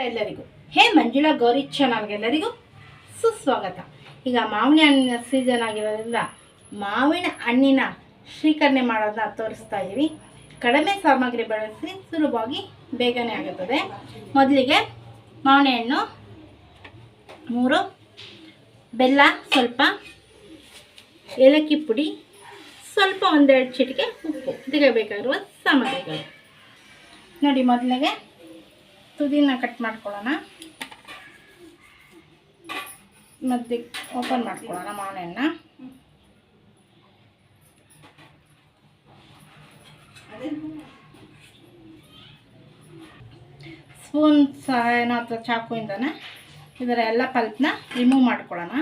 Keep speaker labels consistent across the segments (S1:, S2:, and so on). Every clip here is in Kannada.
S1: ಎಲ್ಲರಿಗೂ ಹೇ ಮಂಜುಳಾ ಗೌರಿ ಚಾನಲ್ಗೆ ಎಲ್ಲರಿಗೂ ಸುಸ್ವಾಗತ. ಈಗ ಮಾವಿನ ಹಣ್ಣಿನ ಸೀಸನ್ ಆಗಿರೋದ್ರಿಂದ ಮಾವಿನ ಹಣ್ಣಿನ ಶ್ರೀಕರಣೆ ಮಾಡೋದನ್ನ ತೋರಿಸ್ತಾ ಇದ್ದೀವಿ. ಕಡಿಮೆ ಸಾಮಗ್ರಿ ಬಳಸಿ ಸುಲಭವಾಗಿ ಬೇಗನೆ ಆಗುತ್ತದೆ. ಮೊದಲಿಗೆ ಮಾವಿನ ಹಣ್ಣು 3, ಬೆಲ್ಲ ಸ್ವಲ್ಪ, ಏಲಕ್ಕಿ ಪುಡಿ ಸ್ವಲ್ಪ, 1-2 ಚಿಟಿಕೆ ಉಪ್ಪು. ಇದಕ್ಕೆ ಬೇಕಾಗಿರುವ ಸಾಮಗ್ರಿಗಳು ನೋಡಿ. ಮೊದಲಿಗೆ ತುದಿನ ಕಟ್ ಮಾಡ್ಕೊಳ್ಳೋಣ. ಮತ್ತೆ ಓಪನ್ ಮಾಡ್ಕೊಳ್ಳೋಣ ಮಾವಿನ ಹಣ್ಣನ್ನ. ಸ್ಪೂನ್ ಸಹಾಯನ ಅಥವಾ ಚಾಕುಯಿಂದನೇ ಇದರ ಎಲ್ಲ ಪಲ್ಪ್ನ ರಿಮೂವ್ ಮಾಡ್ಕೊಳ್ಳೋಣ.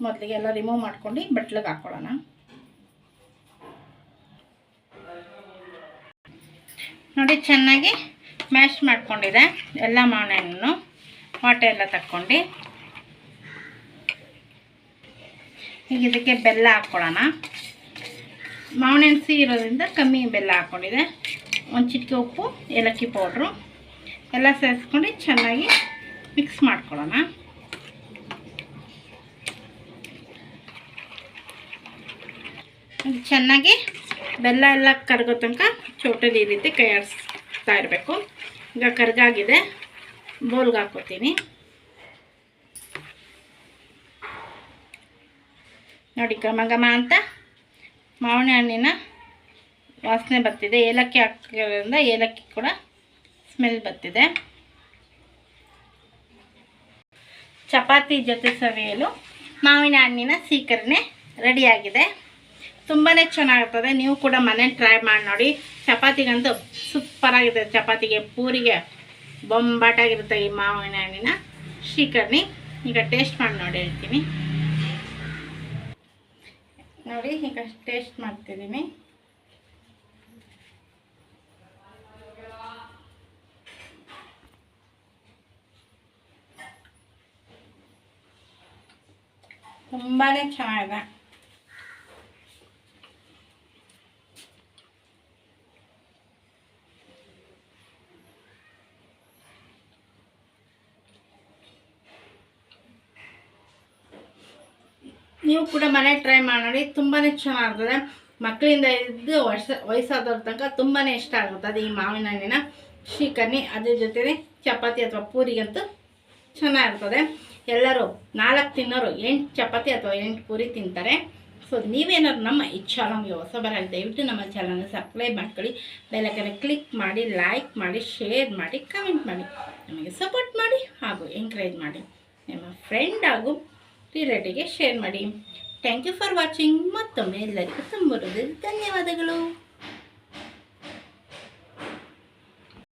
S1: ಮೊದಲಿಗೆ ಎಲ್ಲ ರಿಮೂವ್ ಮಾಡ್ಕೊಂಡು ಬಟ್ಲಿಗೆ ಹಾಕ್ಕೊಳ್ಳೋಣ. ನೋಡಿ, ಚೆನ್ನಾಗಿ ಮ್ಯಾಶ್ ಮಾಡ್ಕೊಂಡಿದೆ ಎಲ್ಲ ಮಾವಿನ ಹಣ್ಣು. ವಾಟೆ ಎಲ್ಲ ತಕ್ಕೊಂಡು ಈಗ ಇದಕ್ಕೆ ಬೆಲ್ಲ ಹಾಕ್ಕೊಳ್ಳೋಣ. ಮಾವಿನ ಹಣ್ಣು ಸಿಹಿ ಇರೋದ್ರಿಂದ ಕಮ್ಮಿ ಬೆಲ್ಲ ಹಾಕ್ಕೊಂಡಿದೆ. 1 ಚಿಟಿಕೆ ಉಪ್ಪು, ಏಲಕ್ಕಿ ಪೌಡ್ರು ಎಲ್ಲ ಸೇರಿಸ್ಕೊಂಡು ಚೆನ್ನಾಗಿ ಮಿಕ್ಸ್ ಮಾಡ್ಕೊಳ್ಳೋಣ. ಚೆನ್ನಾಗಿ ಬೆಲ್ಲ ಎಲ್ಲ ಕರಗೋ ತನಕ ಚೋಟಲ್ಲಿ ಈ ರೀತಿ ಕೈ ಆಡಿಸ್ತಾ ಇರಬೇಕು. ಈಗ ಕರ್ಗಾಗಿದೆ, ಬೋಲ್ಗೆ ಹಾಕೋತೀನಿ. ನೋಡಿ, ಘಮ ಘಮ ಅಂತ ಮಾವಿನ ಹಣ್ಣಿನ ವಾಸನೆ ಬರ್ತಿದೆ. ಏಲಕ್ಕಿ ಹಾಕಿರೋದ್ರಿಂದ ಏಲಕ್ಕಿ ಕೂಡ ಸ್ಮೆಲ್ ಬರ್ತಿದೆ. ಚಪಾತಿ ಜೊತೆ ಸವಿಯಲು ಮಾವಿನ ಹಣ್ಣಿನ ಸೀಕರಣೆ ರೆಡಿಯಾಗಿದೆ. ತುಂಬಾ ಚೆನ್ನಾಗಿರ್ತದೆ. ನೀವು ಕೂಡ ಮನೇಲಿ ಟ್ರೈ ಮಾಡಿ ನೋಡಿ. ಚಪಾತಿಗಂತೂ ಸೂಪರಾಗಿದೆ. ಚಪಾತಿಗೆ, ಪೂರಿಗೆ ಬೊಂಬಾಟಾಗಿರುತ್ತೆ ಈ ಮಾವಿನ ಹಣ್ಣಿನ ಶ್ರೀಕರಣಿ. ಈಗ ಟೇಸ್ಟ್ ಮಾಡಿ ನೋಡಿ ಹೇಳ್ತೀನಿ. ನೋಡಿ, ಈಗ ಟೇಸ್ಟ್ ಮಾಡ್ತಿದ್ದೀನಿ. ತುಂಬಾ ಚೆನ್ನಾಗಿದೆ. ನೀವು ಕೂಡ ಮನೆ ಟ್ರೈ ಮಾಡಿ ನೋಡಿ. ತುಂಬಾ ಚೆನ್ನಾಗಿರ್ತದೆ. ಮಕ್ಕಳಿಂದ ಇದ್ದು ವಯಸ್ಸಾದವ್ರ ತನಕ ತುಂಬಾ ಇಷ್ಟ ಆಗುತ್ತದೆ ಈ ಮಾವಿನ ಹಣ್ಣಿನ ಶ್ರೀಕರಣಿ. ಅದ್ರ ಜೊತೆ ಚಪಾತಿ ಅಥವಾ ಪೂರಿಗಂತೂ ಚೆನ್ನಾಗಿರ್ತದೆ. ಎಲ್ಲರೂ 4 ತಿನ್ನೋರು 8 ಚಪಾತಿ ಅಥವಾ 8 ಪೂರಿ ತಿಂತಾರೆ. ಸೊ ನೀವೇನಾದ್ರು ನಮ್ಮ ಈ ಚಾನಲ್ಗೆ ಹೊಸಬರಾಗಿ ದಯವಿಟ್ಟು ನಮ್ಮ ಚಾನಲ್ನ ಸಬ್ಸ್ಕ್ರೈಬ್ ಮಾಡ್ಕೊಳ್ಳಿ. ಬೆಲ್ಲೈಕನ್ ಕ್ಲಿಕ್ ಮಾಡಿ, ಲೈಕ್ ಮಾಡಿ, ಶೇರ್ ಮಾಡಿ, ಕಮೆಂಟ್ ಮಾಡಿ, ನಮಗೆ ಸಪೋರ್ಟ್ ಮಾಡಿ ಹಾಗೂ ಎಂಕರೇಜ್ ಮಾಡಿ. ನಿಮ್ಮ ಫ್ರೆಂಡ್ ಹಾಗೂ ರಿಲೇಟಿವ್ಗೆ ಶೇರ್ ಮಾಡಿ. Thank you for watching. ಮತ್ತೊಮ್ಮೆ ಎಲ್ಲರಿಗೂ ತುಂಬ ಧನ್ಯವಾದಗಳು.